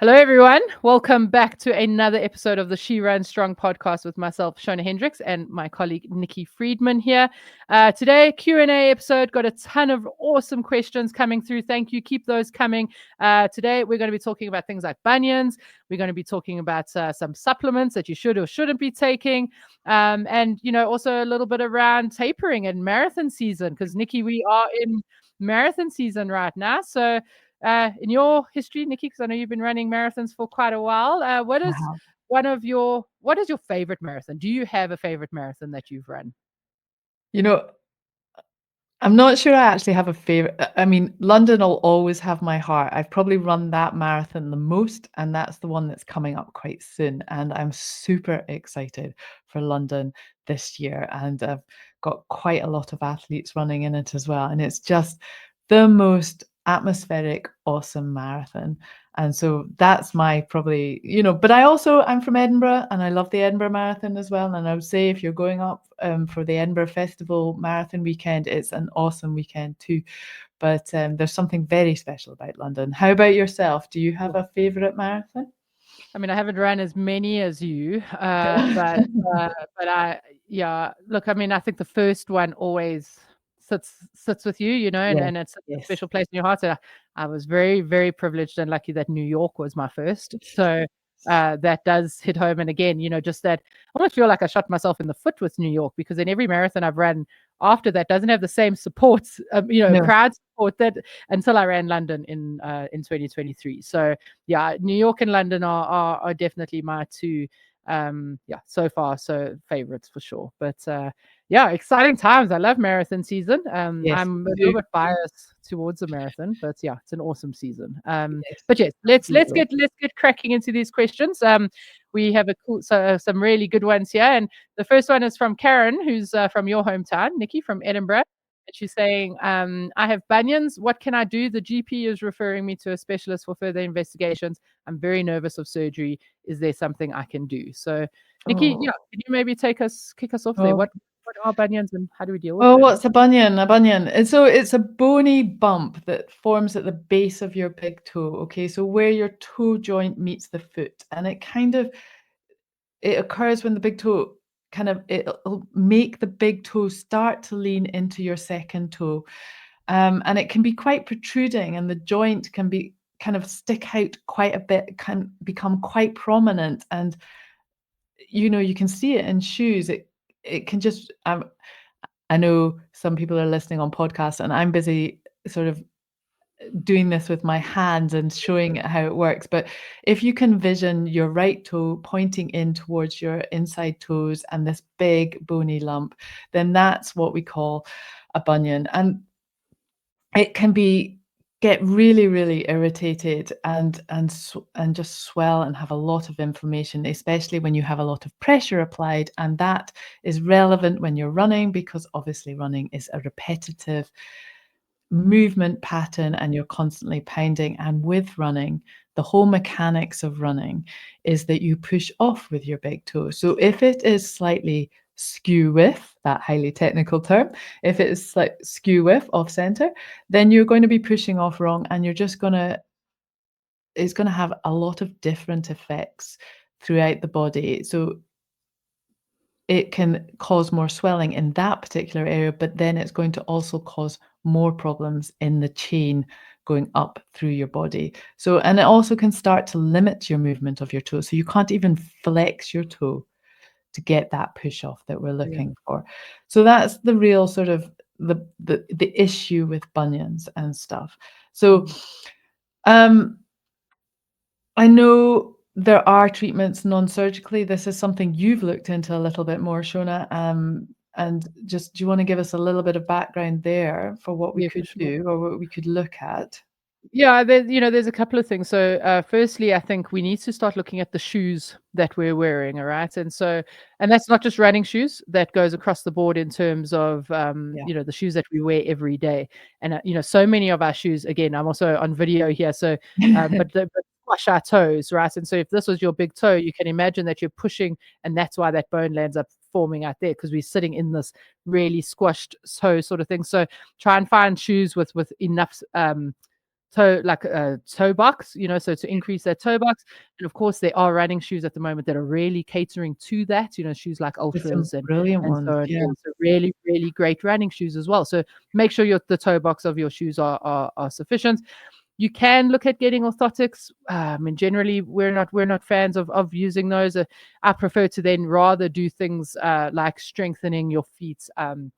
Hello, everyone. Welcome back to another episode of the She Runs Strong podcast with myself, Shona Hendricks, and my colleague, Nicky Freedman here. Today, Q&A episode, got a ton of awesome questions coming through. Thank you. Keep those coming. Today, we're going to be talking about things like bunions. We're going to be talking about some supplements that you should or shouldn't be taking. And, also a little bit around tapering and marathon season, because, Nicky, we are in marathon season right now. So, in your history, Nicky, because I know you've been running marathons for quite a while, what is your favorite marathon? Do you have a favorite marathon that you've run? You know, I'm not sure I actually have a favorite. I mean, London will always have my heart. I've probably run that marathon the most, and that's the one that's coming up quite soon. And I'm super excited for London this year. And I've got quite a lot of athletes running in it as well. And it's just the most atmospheric, awesome marathon. And so that's my probably, but I'm from Edinburgh and I love the Edinburgh Marathon as well. And I would say if you're going up for the Edinburgh Festival Marathon weekend, it's an awesome weekend too. But there's something very special about London. How about yourself? Do you have a favorite marathon? I mean, I haven't run as many as you, but look, I mean, I think the first one always sits with you, Yes, and it's a yes. special place in your heart. So I was very, very privileged and lucky that New York was my first. So that does hit home. And again, just that I almost feel like I shot myself in the foot with New York, because in every marathon I've run after that doesn't have the same support, No. crowd support that until I ran London in 2023. So yeah, New York and London are definitely my two so far so favorites for sure. But exciting times. I love marathon season. Yes, I'm a me little too. bit biased towards the marathon, but yeah, it's an awesome season. Yes, But yes, let's absolutely. get cracking into these questions. We have some really good ones here, and the first one is from Karen, who's from your hometown, Nicky, from Edinburgh. And she's saying, I have bunions. What can I do? The GP is referring me to a specialist for further investigations. I'm very nervous of surgery. Is there something I can do? So, Nicky, Oh, can you maybe kick us off there? oh. What are bunions and how do we deal with Well, them? what's a bunion? A bunion. And so it's a bony bump that forms at the base of your big toe. Okay, so where your toe joint meets the foot, and it occurs when the big toe it'll make the big toe start to lean into your second toe, and it can be quite protruding, and the joint can be kind of stick out quite a bit, can become quite prominent, and you can see it in shoes. It can just I know some people are listening on podcasts, and I'm busy sort of doing this with my hands and showing how it works. But if you can vision your right toe pointing in towards your inside toes and this big bony lump, then that's what we call a bunion. And it can get really, really irritated and just swell and have a lot of inflammation, especially when you have a lot of pressure applied. And that is relevant when you're running, because obviously running is a repetitive movement pattern and you're constantly pounding. And with running, the whole mechanics of running is that you push off with your big toe. So if it is slightly skew width, that highly technical term, if it is like skew width off center, then you're going to be pushing off wrong, and it's going to have a lot of different effects throughout the body. So it can cause more swelling in that particular area, but then it's going to also cause more problems in the chain going up through your body. So, and it also can start to limit your movement of your toe. So you can't even flex your toe to get that push off that we're looking for. So that's the real sort of the issue with bunions and stuff. So I know there are treatments non-surgically. This is something you've looked into a little bit more, Shona. And just, do you want to give us a little bit of background there for what we Yeah, for could sure. do or what we could look at? Yeah, there's a couple of things. So, firstly, I think we need to start looking at the shoes that we're wearing, all right? And that's not just running shoes. That goes across the board in terms of, Yeah. the shoes that we wear every day. And so many of our shoes. Again, I'm also on video here, so but squash our toes, right? And so if this was your big toe, you can imagine that you're pushing, and that's why that bone lands up forming out there, because we're sitting in this really squashed toe sort of thing. So try and find shoes with enough toe box, so to increase their toe box. And of course, there are running shoes at the moment that are really catering to that, shoes like There's some Ultras and brilliant and ones. so on. Yeah. Yeah, so really, really great running shoes as well. So make sure the toe box of your shoes are sufficient. You can look at getting orthotics. I mean, generally, we're not fans of using those. I prefer to then rather do things like strengthening your feet, and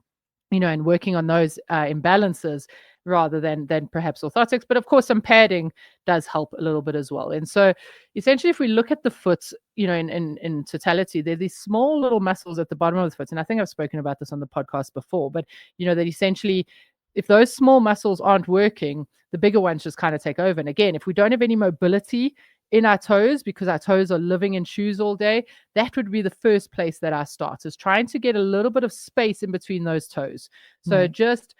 working on those imbalances rather than perhaps orthotics. But of course, some padding does help a little bit as well. And so, essentially, if we look at the foot, in totality, there are these small little muscles at the bottom of the foot, and I think I've spoken about this on the podcast before. But that essentially, if those small muscles aren't working, the bigger ones just kind of take over. And again, if we don't have any mobility in our toes because our toes are living in shoes all day, that would be the first place that I start, is trying to get a little bit of space in between those toes. So Right. just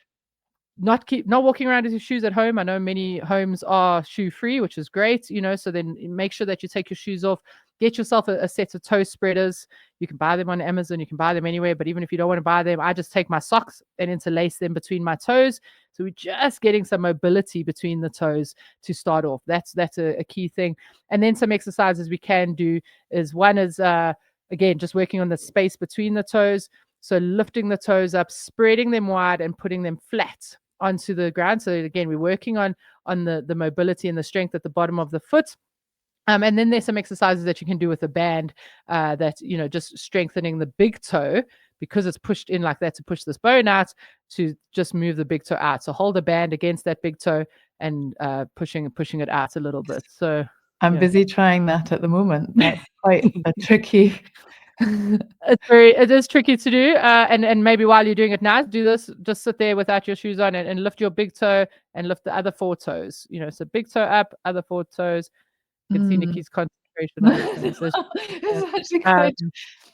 not walking around with your shoes at home. I know many homes are shoe free, which is great, so then make sure that you take your shoes off, get yourself a set of toe spreaders. You can buy them on Amazon, you can buy them anywhere, but even if you don't want to buy them, I just take my socks and interlace them between my toes. So we're just getting some mobility between the toes to start off. That's a key thing. And then some exercises we can do is one is again just working on the space between the toes. So lifting the toes up, spreading them wide, and putting them flat onto the ground. So again, we're working on the mobility and the strength at the bottom of the foot. And then there's some exercises that you can do with a band that, just strengthening the big toe because it's pushed in like that to push this bone out, to just move the big toe out. So hold a band against that big toe and pushing it out a little bit. So I'm yeah. busy trying that at the moment. That's quite a tricky. It is tricky to do, and maybe while you're doing it now, do this. Just sit there without your shoes on and lift your big toe and lift the other four toes. So big toe up, other four toes. You can see Mm. Nikki's concentration on these things. So It's actually um, quite.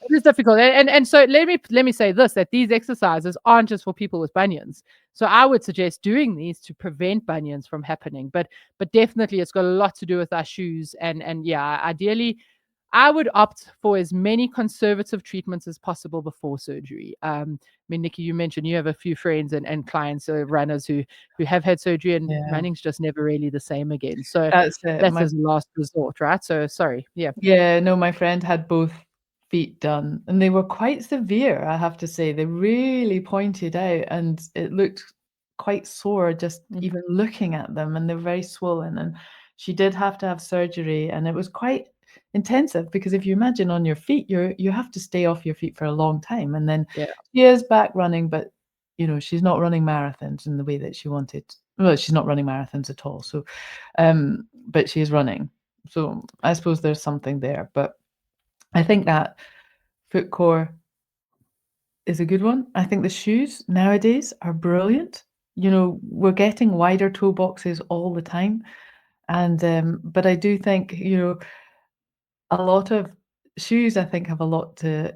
it is difficult, and so let me say this: that these exercises aren't just for people with bunions. So I would suggest doing these to prevent bunions from happening. But definitely, it's got a lot to do with our shoes, and yeah, ideally, I would opt for as many conservative treatments as possible before surgery. I mean, Nikki, you mentioned you have a few friends and clients, runners who have had surgery, and Yeah, running's just never really the same again. So that's it. that's as a last resort, right? So sorry, yeah. Yeah, no, my friend had both feet done, and they were quite severe, I have to say. They really pointed out, and it looked quite sore just even looking at them, and they're very swollen. And she did have to have surgery, and it was quite intensive because if you imagine on your feet, you have to stay off your feet for a long time. And then Yeah. she is back running, but she's not running marathons in the way that she wanted. Well, she's not running marathons at all. So, but she is running. So I suppose there's something there, but I think that foot core is a good one. I think the shoes nowadays are brilliant. We're getting wider toe boxes all the time. And but I do think, a lot of shoes, I think, have a lot to,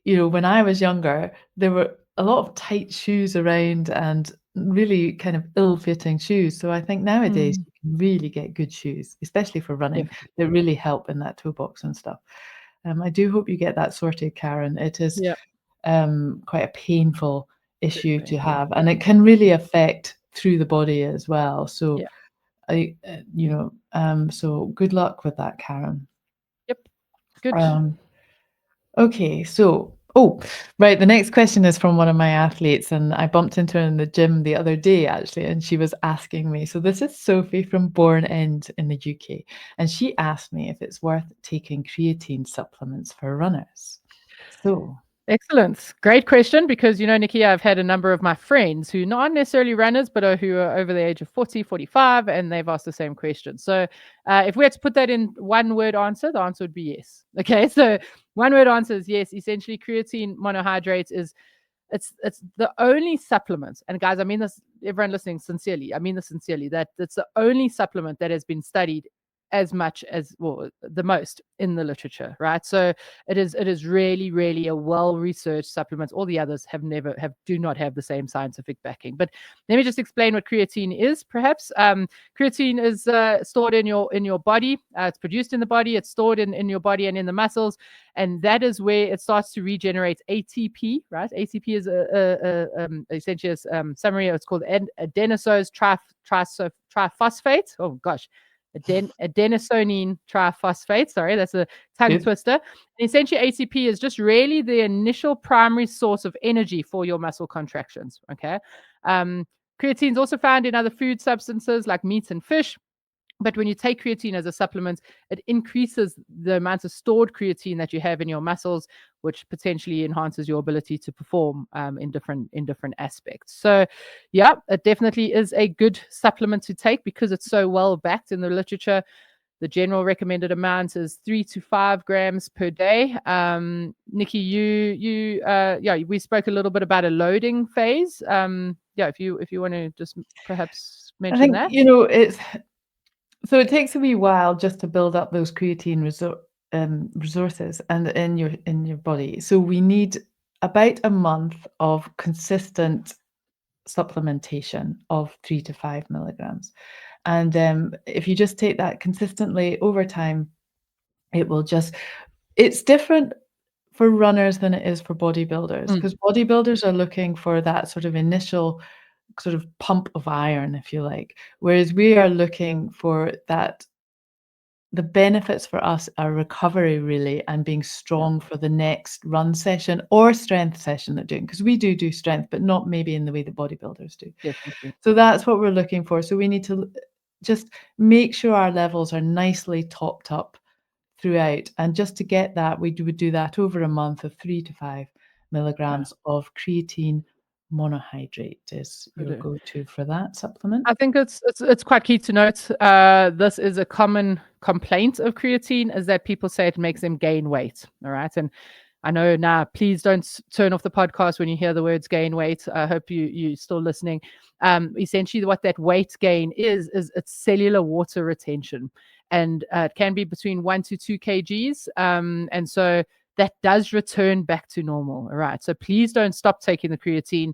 when I was younger, there were a lot of tight shoes around and really kind of ill-fitting shoes. So I think nowadays you can really get good shoes, especially for running, Definitely. that really help in that toe box and stuff. I do hope you get that sorted, Karen. It is Yeah. quite a painful issue Very to painful. have, and it can really affect through the body as well. So Yeah. so good luck with that, Karen. Yep. Good. Okay, so right, the next question is from one of my athletes, and I bumped into her in the gym the other day actually, and she was asking me. So this is Sophie from Bourne End in the UK, and she asked me if it's worth taking creatine supplements for runners. So Excellent. Great question, because, Nikki, I've had a number of my friends who not necessarily runners, but who are over the age of 40, 45, and they've asked the same question. So if we had to put that in one word answer, the answer would be yes. Okay, so one word answer is yes. Essentially, creatine monohydrate it's the only supplement, and guys, I mean this, everyone listening, sincerely, I mean this sincerely, that it's the only supplement that has been studied as much as, well, the most in the literature, right? So it is really, really a well-researched supplement. All the others do not have the same scientific backing. But let me just explain what creatine is, perhaps. Creatine is stored in your body. It's produced in the body. It's stored in your body and in the muscles, and that is where it starts to regenerate ATP. Right? ATP is essentially a summary. It's called adenosose triphosphate. Oh gosh. Adenosine triphosphate. Sorry, that's a tongue twister. And essentially, ATP is just really the initial primary source of energy for your muscle contractions. Okay. Creatine is also found in other food substances like meat and fish. But when you take creatine as a supplement, it increases the amount of stored creatine that you have in your muscles, which potentially enhances your ability to perform in different aspects. So, yeah, it definitely is a good supplement to take because it's so well backed in the literature. The general recommended amount is 3 to 5 grams per day. Nicky, we spoke a little bit about a loading phase. If you want to just perhaps mention that. So it takes a wee while just to build up those creatine resources and in your body. So we need about a month of consistent supplementation of 3 to 5 milligrams. And if you just take that consistently over time, it's different for runners than it is for bodybuilders, because bodybuilders are looking for that sort of initial sort of pump of iron, if you like, whereas we are looking for that. The benefits for us are recovery, really, and being strong for the next run session or strength session they're doing, because we do strength, but not maybe in the way that bodybuilders do. Definitely. So that's what we're looking for. So we need to just make sure our levels are nicely topped up throughout. And just to get that, we would do that over a month of 3 to 5 milligrams of creatine monohydrate is your go-to for that supplement. I think it's quite key to note. This is a common complaint of creatine, is that people say it makes them gain weight. All right, and I know now. Please don't turn off the podcast when you hear the words gain weight. I hope you're still listening. Essentially, what that weight gain is it's cellular water retention, and it can be between 1 to 2 kgs. And so that does return back to normal. All right, so please don't stop taking the creatine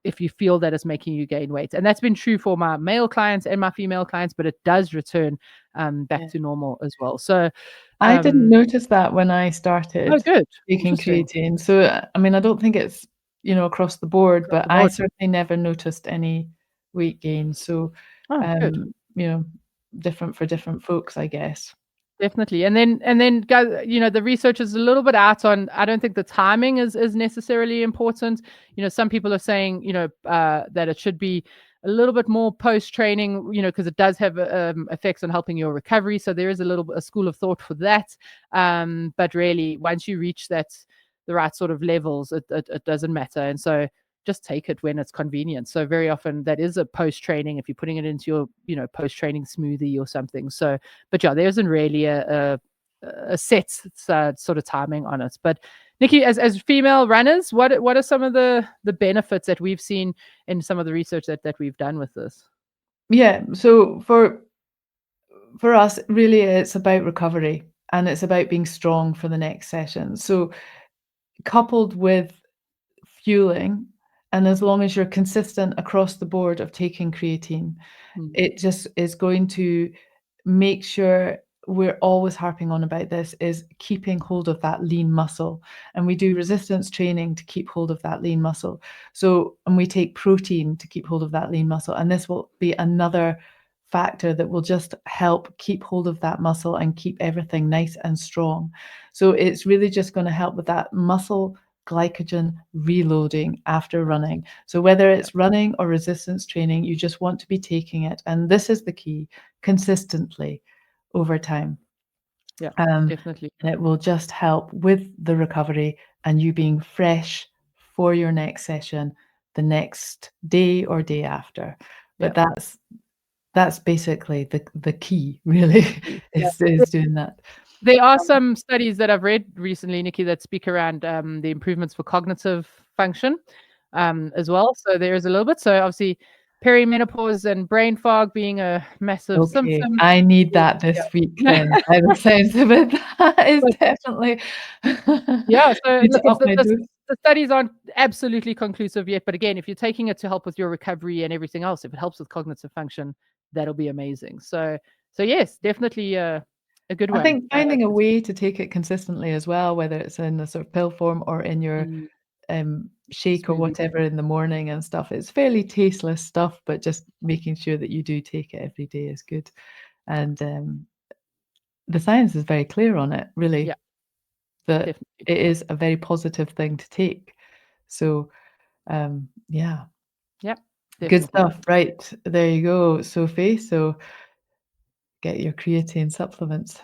if you feel that it's making you gain weight. And that's been true for my male clients and my female clients, but it does return back to normal as well. So I didn't notice that when I started taking creatine. So, I mean, I don't think it's, across the board, but I certainly never noticed any weight gain. So, different for different folks, I guess. Definitely. And then guys, the research is a little bit out on, I don't think the timing is necessarily important. Some people are saying, that it should be a little bit more post-training, because it does have effects on helping your recovery. So there is a school of thought for that. But really, once you reach the right sort of levels, it doesn't matter. And so just take it when it's convenient. So very often that is a post-training, if you're putting it into your post-training smoothie or something. So, but yeah, there isn't really a set sort of timing on it. But Nicky, as female runners, what are some of the benefits that we've seen in some of the research that we've done with this? Yeah, so for us, really, it's about recovery and it's about being strong for the next session. So coupled with fueling, and as long as you're consistent across the board of taking creatine, it just is going to make sure, we're always harping on about this, is keeping hold of that lean muscle. And we do resistance training to keep hold of that lean muscle. So, and we take protein to keep hold of that lean muscle. And this will be another factor that will just help keep hold of that muscle and keep everything nice and strong. So it's really just going to help with that muscle glycogen reloading after running. So whether it's running or resistance training, you just want to be taking it. And this is the key, consistently over time. Yeah, definitely. And it will just help with the recovery and you being fresh for your next session the next day or day after. But that's basically the key, really, is doing that. There are some studies that I've read recently, Nicky, that speak around the improvements for cognitive function as well. So there is a little bit. So obviously, perimenopause and brain fog being a massive Okay, symptom. I need that this week then. By the sounds of it, that is But definitely yeah, so it's it's up my dose. the studies aren't absolutely conclusive yet, but again, if you're taking it to help with your recovery and everything else, if it helps with cognitive function, that'll be amazing. So yes, definitely a good I one. think finding a way to take it consistently as well, whether it's in a sort of pill form or in your shake or Smoothie. whatever in the morning and stuff. It's fairly tasteless stuff, but just making sure that you do take it every day is good. And the science is very clear on it, really, Yeah, that definitely. it is a very positive thing to take. So, yeah, Yep, good definitely. stuff. Right, there you go, Sophie. So get your creatine supplements.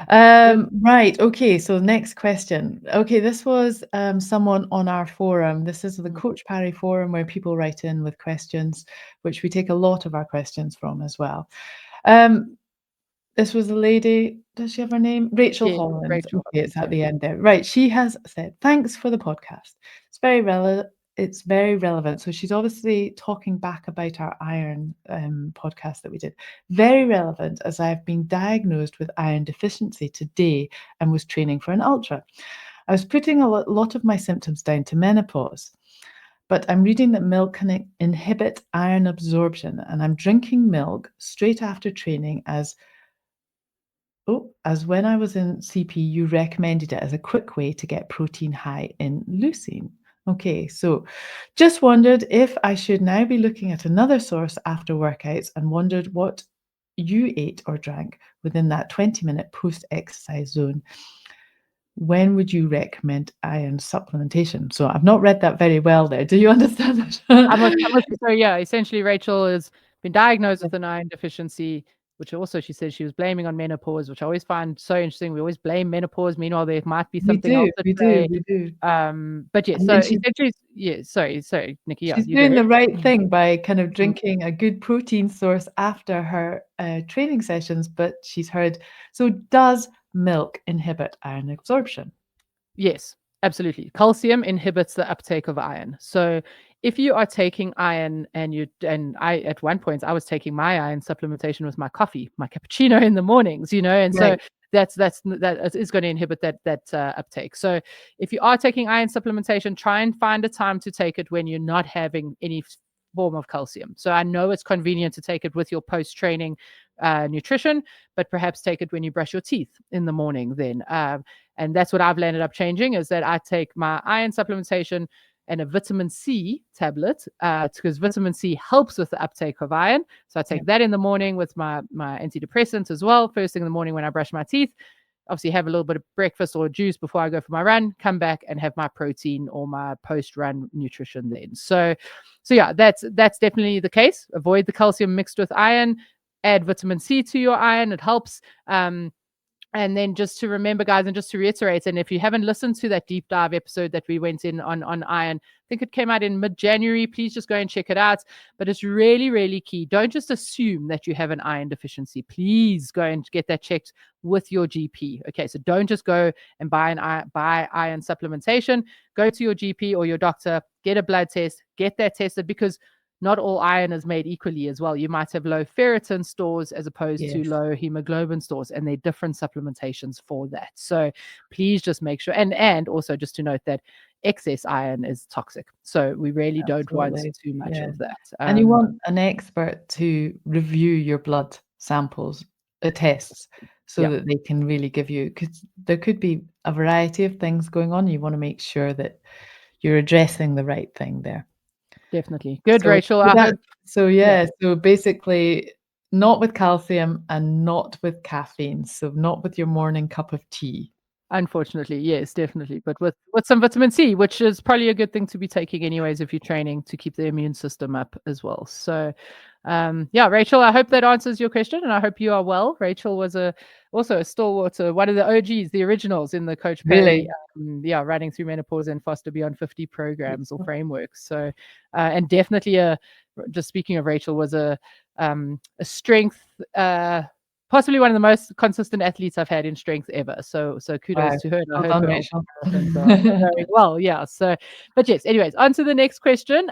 Good. Right. Okay. So next question. Okay, this was someone on our forum. This is the Mm. Coach Parry forum where people write in with questions, which we take a lot of our questions from as well. This was a lady. Does she have her name? Rachel Yeah, Holland. Rachel Okay, it's Holland, at yeah. the end there. Right. She has said, "Thanks for the podcast. It's very relevant. It's very relevant." So she's obviously talking back about our iron podcast that we did. Very relevant as I've been diagnosed with iron deficiency today and was training for an ultra. I was putting a lot of my symptoms down to menopause, but I'm reading that milk can inhibit iron absorption, and I'm drinking milk straight after training as when I was in CP, you recommended it as a quick way to get protein high in leucine. Okay, so just wondered if I should now be looking at another source after workouts and wondered what you ate or drank within that 20-minute post-exercise zone. When would you recommend iron supplementation? So I've not read that very well there. Do you understand that? I'm with you. So yeah, essentially Rachel has been diagnosed with an iron deficiency, which also she says she was blaming on menopause, which I always find so interesting. We always blame menopause, meanwhile there might be We something else do, at we do, play. we do. But yeah, And so then essentially, yeah, sorry, Nicky, yeah, she's you go doing ahead. the right thing by kind of Mm. drinking a good protein source after her training sessions, but she's heard. So, does milk inhibit iron absorption? Yes, absolutely. Calcium inhibits the uptake of iron. So if you are taking iron and I at one point I was taking my iron supplementation with my coffee, my cappuccino in the mornings, and so Right. that is going to inhibit that uptake. So if you are taking iron supplementation, try and find a time to take it when you're not having any form of calcium. So I know it's convenient to take it with your post training nutrition, but perhaps take it when you brush your teeth in the morning then. And that's what I've landed up changing is that I take my iron supplementation and a vitamin C tablet because vitamin C helps with the uptake of iron. So I Yeah. take that in the morning with my antidepressant as well. First thing in the morning when I brush my teeth, obviously have a little bit of breakfast or juice before I go for my run, come back and have my protein or my post-run nutrition then. So yeah, that's definitely the case. Avoid the calcium mixed with iron. Add vitamin C to your iron. It helps. And then just to remember, guys, and just to reiterate, and if you haven't listened to that deep dive episode that we went in on iron, I think it came out in mid-January. Please just go and check it out. But it's really, really key. Don't just assume that you have an iron deficiency. Please go and get that checked with your GP. Okay, so don't just go and buy iron supplementation. Go to your GP or your doctor, get a blood test, get that tested because not all iron is made equally as well. You might have low ferritin stores as opposed to Yes. low hemoglobin stores, and they're different supplementations for that. So please just make sure, and also just to note that excess iron is toxic. So we really don't want Absolutely. too much Yeah. of that. And you want an expert to review your blood samples, tests, so Yeah, that they can really give you, because there could be a variety of things going on. You want to make sure that you're addressing the right thing there. definitely. Good, So Rachel. with I that, hope, so yeah. yeah, so basically not with calcium and not with caffeine. So not with your morning cup of tea. Unfortunately, yes, definitely. But with some vitamin C, which is probably a good thing to be taking anyways if you're training to keep the immune system up as well. So yeah, Rachel, I hope that answers your question and I hope you are well. Rachel was also a stalwart, one of the OGs, the originals in the Coach Parry, Really? running through menopause and foster beyond 50 programs or frameworks. So and definitely just speaking of Rachel, was a strength possibly one of the most consistent athletes I've had in strength ever. So kudos Wow. to her. And I Well hope done, her Rachel. ultra marathons are going well. Yeah. So, but yes. Anyways, on to the next question.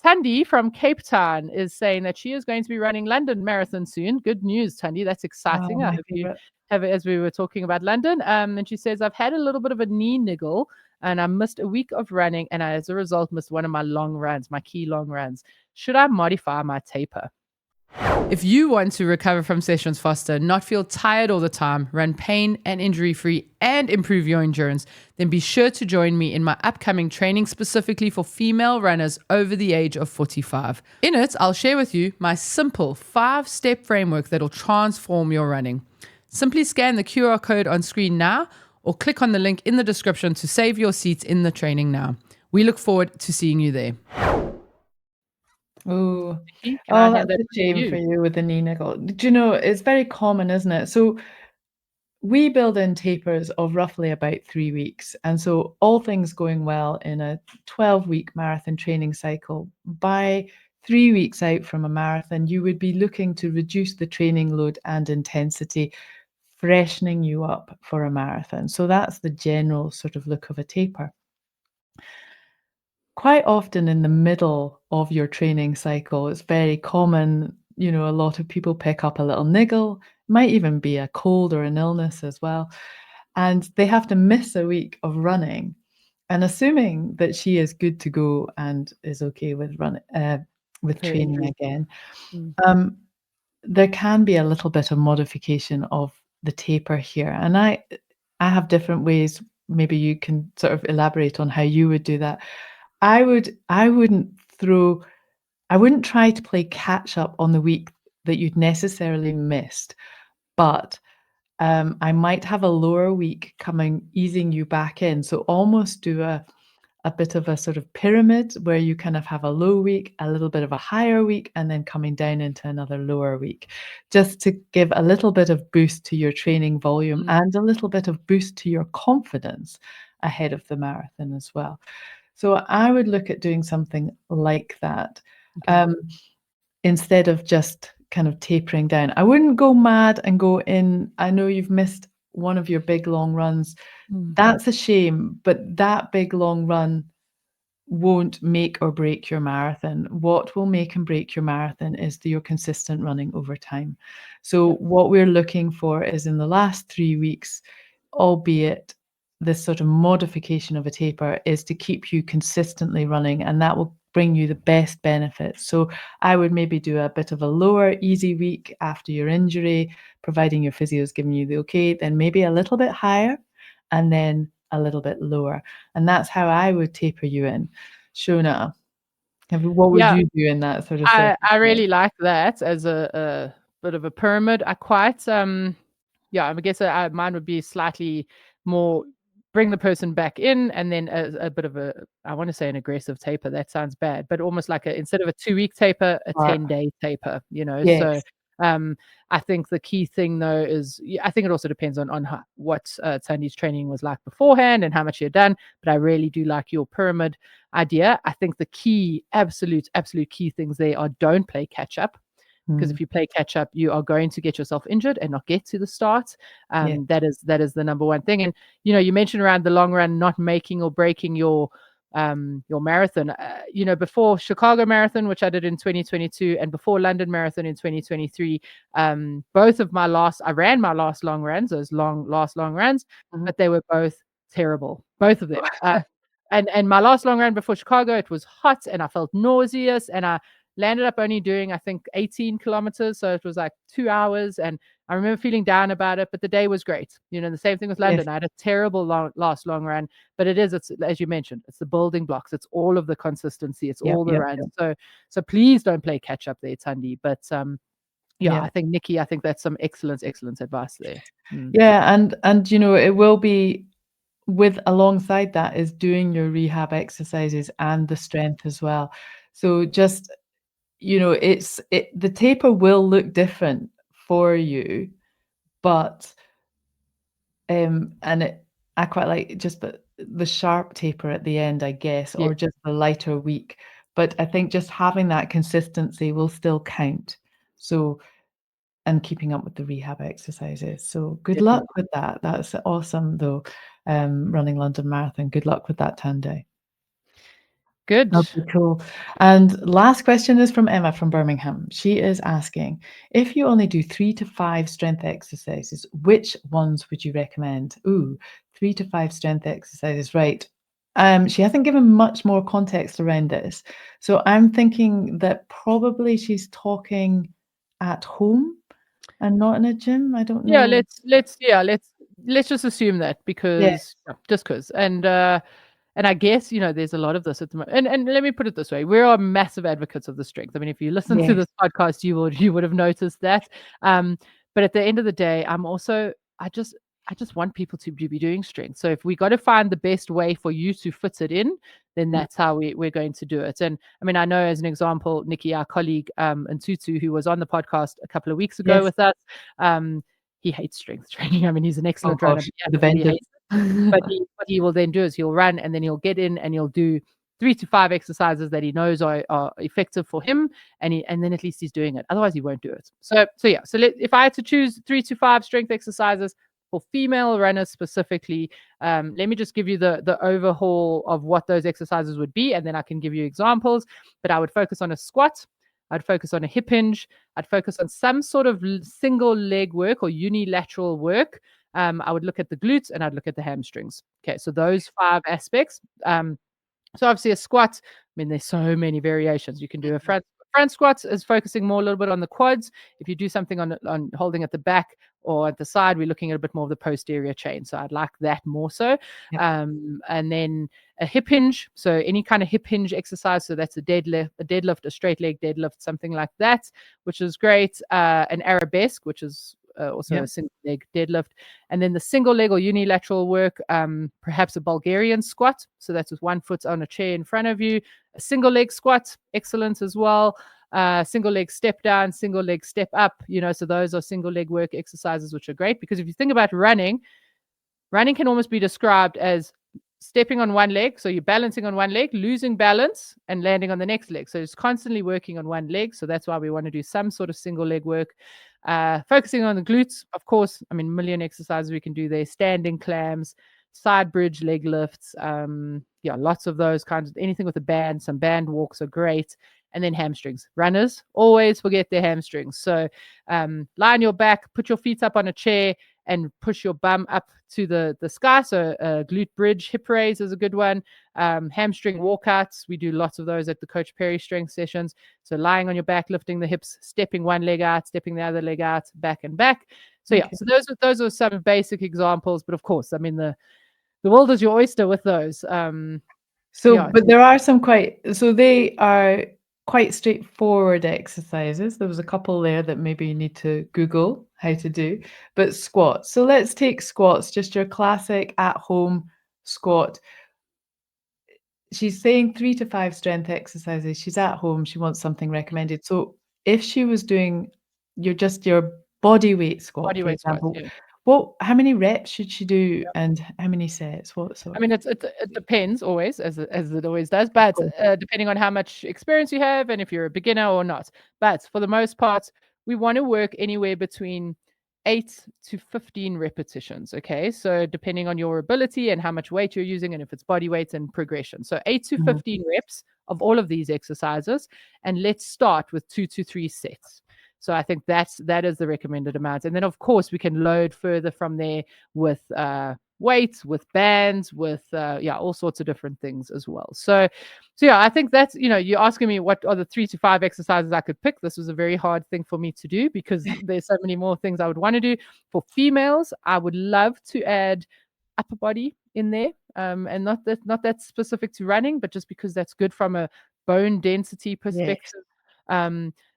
Tandy from Cape Town is saying that she is going to be running London Marathon soon. Good news, Tandy. That's exciting. I my hope you favorite. have it, as we were talking about London. And she says, I've had a little bit of a knee niggle and I missed a week of running. And I, as a result, missed one of my long runs, my key long runs. Should I modify my taper? If you want to recover from sessions faster, not feel tired all the time, run pain and injury free, and improve your endurance, then be sure to join me in my upcoming training specifically for female runners over the age of 45. In it, I'll share with you my simple 5-step framework that'll transform your running. Simply scan the QR code on screen now or click on the link in the description to save your seats in the training now. We look forward to seeing you there. Oh, Nicky, that's a shame for you with the knee niggle. Do you know, it's very common, isn't it? So we build in tapers of roughly about 3 weeks. And so all things going well in a 12-week marathon training cycle, by 3 weeks out from a marathon, you would be looking to reduce the training load and intensity, freshening you up for a marathon. So that's the general sort of look of a taper. Quite often in the middle of your training cycle, it's very common, a lot of people pick up a little niggle, might even be a cold or an illness as well, and they have to miss a week of running. And assuming that she is good to go and is okay with training again, there can be a little bit of modification of the taper here. And I have different ways. Maybe you can sort of elaborate on how you would do that. I wouldn't try to play catch up on the week that you'd necessarily missed, but I might have a lower week coming, easing you back in. So almost do a bit of a sort of pyramid where you kind of have a low week, a little bit of a higher week, and then coming down into another lower week, just to give a little bit of boost to your training volume and a little bit of boost to your confidence ahead of the marathon as well. So I would look at doing something like that, instead of just kind of tapering down. I wouldn't go mad and go in. I know you've missed one of your big long runs. That's a shame, but that big long run won't make or break your marathon. What will make and break your marathon is your consistent running over time. So what we're looking for is in the last 3 weeks, albeit this sort of modification of a taper, is to keep you consistently running, and that will bring you the best benefits. So I would maybe do a bit of a lower easy week after your injury, providing your physio is giving you the okay, then maybe a little bit higher and then a little bit lower. And that's how I would taper you in. Shona, what would you do in that sort of circumstance? I really like that as a bit of a pyramid. I quite I guess mine would be slightly more bring the person back in, and then a bit of I want to say an aggressive taper. That sounds bad, but almost like instead of a 2-week taper, a 10-day taper. Yes. So I think the key thing though is I think it also depends on what Tandy's training was like beforehand and how much she had done. But I really do like your pyramid idea. I think the key, absolute key things there are don't play catch up. Because if you play catch up, you are going to get yourself injured and not get to the start. That is the number one thing. And you mentioned around the long run not making or breaking your marathon. Before Chicago Marathon, which I did in 2022, and before London Marathon in 2023, both of I ran my last long runs, those last long runs, but they were both terrible, both of them. And my last long run before Chicago, it was hot and I felt nauseous, and I landed up only doing, I think, 18 kilometers. So it was like 2 hours. And I remember feeling down about it, but the day was great. The same thing with London. Yes. I had a terrible last long run, but it's, as you mentioned, it's the building blocks. It's all of the consistency. It's all the runs. So please don't play catch up there, Tandy. But I think Nicky, I think that's some excellent advice there. Yeah. And it will be alongside that is doing your rehab exercises and the strength as well. So just, the taper will look different for you, but I quite like just the sharp taper at the end, I guess, or just the lighter week. But I think just having that consistency will still count. So, and keeping up with the rehab exercises. So good luck with that. That's awesome though. Running London Marathon. Good luck with that, Tandy. Good. Okay, cool. And last question is from Emma from Birmingham. She is asking, if you only do 3 to 5 strength exercises, which ones would you recommend? Ooh, 3 to 5 strength exercises, right. She hasn't given much more context around this. So I'm thinking that probably she's talking at home and not in a gym. I don't Yeah, know. let's just assume that Yeah. because just because. And I guess, there's a lot of this at the moment. And let me put it this way. We are massive advocates of the strength. I mean, if you listen to Yes. this podcast, you would have noticed that. Um, but at the end of the day, I just want people to be doing strength. So if we got to find the best way for you to fit it in, then Yeah. that's how we're going to do it. And I mean, I know as an example, Nicky, our colleague, and Tutu, who was on the podcast a couple of weeks ago Yes. with us, he hates strength training. I mean, he's an Oh excellent runner, gosh, but he the absolutely vengeance. hates it. But what he will then do is he'll run and then he'll get in and he'll do 3 to 5 exercises that he knows are effective for him, and then at least he's doing it. Otherwise, he won't do it. So yeah. So if I had to choose 3 to 5 strength exercises for female runners specifically, let me just give you the overhaul of what those exercises would be, and then I can give you examples. But I would focus on a squat. I'd focus on a hip hinge. I'd focus on some sort of single leg work or unilateral work. I would look at the glutes and I'd look at the hamstrings. Okay, so those 5 aspects. So obviously a squat, I mean, there's so many variations. You can do a front squat is focusing more a little bit on the quads. If you do something on holding at the back or at the side, we're looking at a bit more of the posterior chain. So I'd like that more so. Yep. And then a hip hinge. So any kind of hip hinge exercise. So that's a deadlift, a straight leg deadlift, something like that, which is great. An arabesque, which is also Yep. a single leg deadlift. And then the single leg or unilateral work, perhaps a Bulgarian squat. So that's with one foot on a chair in front of you. A single leg squat, excellent as well. Single leg step down, single leg step up. So those are single leg work exercises, which are great because if you think about running can almost be described as stepping on one leg. So you're balancing on one leg, losing balance, and landing on the next leg. So it's constantly working on one leg. So that's why we want to do some sort of single leg work. Focusing on the glutes, of course. I mean, million exercises we can do there. Standing clams, side bridge leg lifts. Lots of those kinds of anything with a band. Some band walks are great. And then hamstrings. Runners always forget their hamstrings. So lie on your back, put your feet up on a chair, and push your bum up to the sky. So glute bridge hip raise is a good one. Hamstring walkouts. We do lots of those at the Coach Parry strength sessions. So lying on your back, lifting the hips, stepping one leg out, stepping the other leg out, back and back. So yeah, so those are some basic examples. But of course, I mean the world is your oyster with those. But there are some they are quite straightforward exercises. There was a couple there that maybe you need to Google how to do, but squats. So let's take squats, just your classic at-home squat. She's saying 3 to 5 strength exercises. She's at home. She wants something recommended. So if she was doing your body weight squat, Body for weight squats, example, yeah. how many reps should she do and how many sets? What sort I mean, of? it depends always, as it always does, but depending on how much experience you have and if you're a beginner or not. But for the most part, we want to work anywhere between 8 to 15 repetitions. Okay, so depending on your ability and how much weight you're using, and if it's body weight and progression, so 8 to 15 reps of all of these exercises, and let's start with 2 to 3 sets. So I think that is the recommended amount, and then of course we can load further from there with weights, with bands, with all sorts of different things as well. So yeah, I think that's you're asking me what are the 3 to 5 exercises I could pick. This was a very hard thing for me to do because there's so many more things I would want to do. For females, I would love to add upper body in there, and not that specific to running, but just because that's good from a bone density perspective.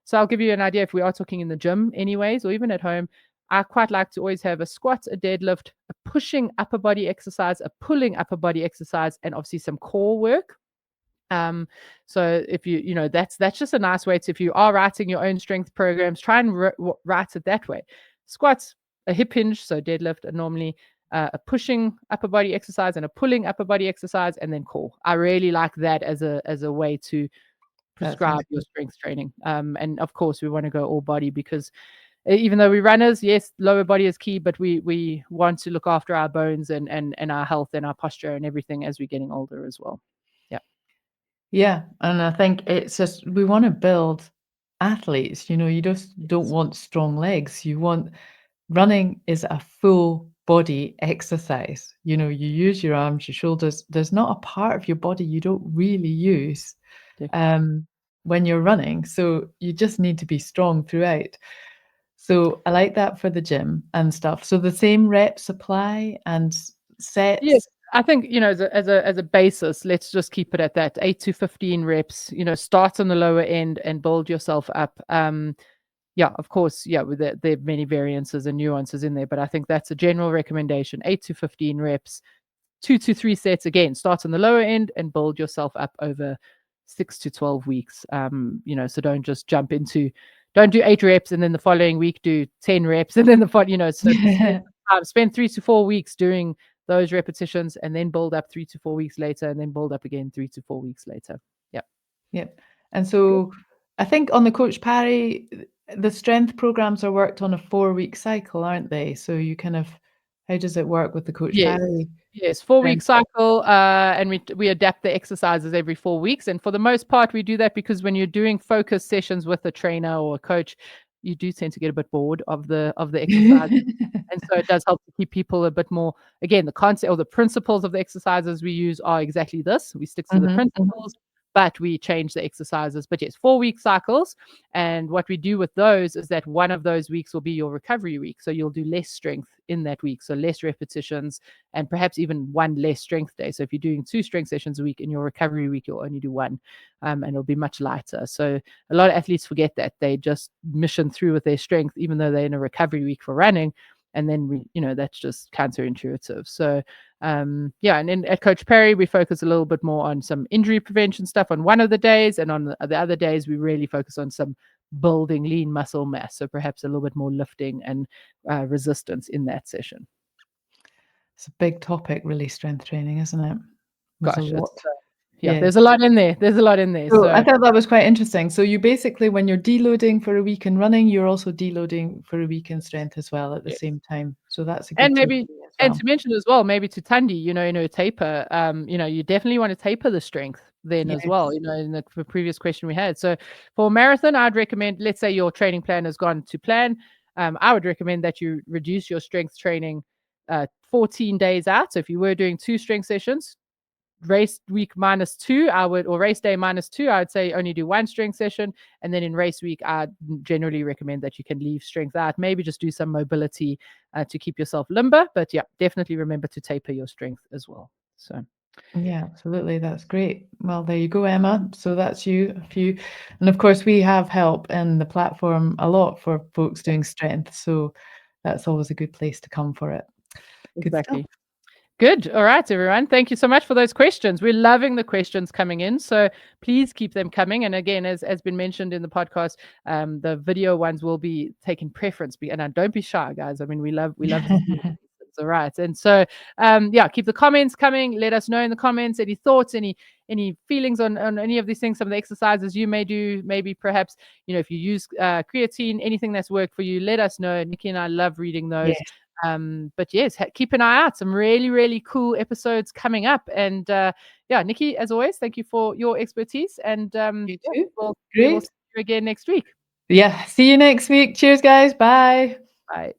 So I'll give you an idea if we are talking in the gym anyways, or even at home. I quite like to always have a squat, a deadlift, a pushing upper body exercise, a pulling upper body exercise, and obviously some core work. So if that's just a nice way to, if you are writing your own strength programs, try and write it that way. Squats, a hip hinge, so deadlift, and normally a pushing upper body exercise and a pulling upper body exercise, and then core. I really like that as a way to prescribe your strength training. And of course, we want to go all body because even though we're runners, yes, lower body is key, but we want to look after our bones and our health and our posture and everything as we're getting older as well. Yeah. Yeah, and I think it's just we wanna build athletes, you just don't Yes. want strong legs, you want running is a full body exercise, you use your arms, your shoulders, there's not a part of your body you don't really use, Definitely. um, when you're running, so you just need to be strong throughout. So, I like that for the gym and stuff. So the same reps apply and Yes, sets? I think, as a basis, let's just keep it at that 8 to 15 reps, start on the lower end and build yourself up. Yeah, of course, yeah, with there are many variances and nuances in there, but I think that's a general recommendation, 8 to 15 reps, 2 to 3 sets. Again, start on the lower end and build yourself up over 6 to 12 weeks. So don't do 8 reps and then the following week do 10 reps and then so spend 3 to 4 weeks doing those repetitions and then build up 3 to 4 weeks later and then build up again 3 to 4 weeks later. Yeah. Yep. And Good. so I think on the Coach Parry, the strength programs are worked on a 4-week cycle, aren't they? So you kind of how does it work with the Coach Yes. Parry Yes, 4-week strength? cycle, and we adapt the exercises every 4 weeks, and for the most part, we do that because when you're doing focus sessions with a trainer or a coach, you do tend to get a bit bored of the exercise, and so it does help to keep people a bit more. Again, the concept or the principles of the exercises we use are exactly this. We stick to the Mhm, mhm. principles, but we change the exercises. But yes, 4-week cycles, and what we do with those is that one of those weeks will be your recovery week, so you'll do less strength in that week, so less repetitions and perhaps even one less strength day. So if you're doing 2 strength sessions a week, in your recovery week, you'll only do 1, and it'll be much lighter. So a lot of athletes forget that. They just mission through with their strength, even though they're in a recovery week for running. And then that's just counterintuitive. So yeah, and then at Coach Parry, we focus a little bit more on some injury prevention stuff on one of the days, and on the other days, we really focus on some building lean muscle mass. So perhaps a little bit more lifting and resistance in that session. It's a big topic, really, strength training, isn't it? There's a Gosh, it's lot. yeah, Yeah. there's a lot in there. There's a lot in there. So I So thought that was quite interesting. So you basically, when you're deloading for a week in running, you're also deloading for a week in strength as well at the yes. same time. So that's a good And maybe takeaway as and well. to mention as well, maybe to Tandy, taper, you definitely want to taper the strength then as well, Yes. in the previous question we had. So for a marathon, I'd recommend, let's say your training plan has gone to plan. I would recommend that you reduce your strength training 14 days out. So if you were doing 2 strength sessions, race week -2, or race day -2, I would say only do 1 strength session. And then in race week, I generally recommend that you can leave strength out. Maybe just do some mobility to keep yourself limber. But yeah, definitely remember to taper your strength as well. So Yeah, absolutely. That's great. Well, there you go, Emma. So that's you, a few. And of course, we have help in the platform a lot for folks doing strength. So that's always a good place to come for it. Good stuff. exactly. Good. All right, everyone. Thank you so much for those questions. We're loving the questions coming in. So please keep them coming. And again, as been mentioned in the podcast, the video ones will be taking preference. And don't be shy, guys. I mean, we love to see it. All right. And so yeah, keep the comments coming. Let us know in the comments any thoughts, any feelings on any of these things, some of the exercises you may do, maybe perhaps, if you use creatine, anything that's worked for you, let us know. Nikki and I love reading those. Yes, But yes, keep an eye out. Some really, really cool episodes coming up. And yeah, Nikki, as always, thank you for your expertise. And you yeah, too. we will Great. see you again next week. Yeah. See you next week. Cheers, guys. Bye. Bye.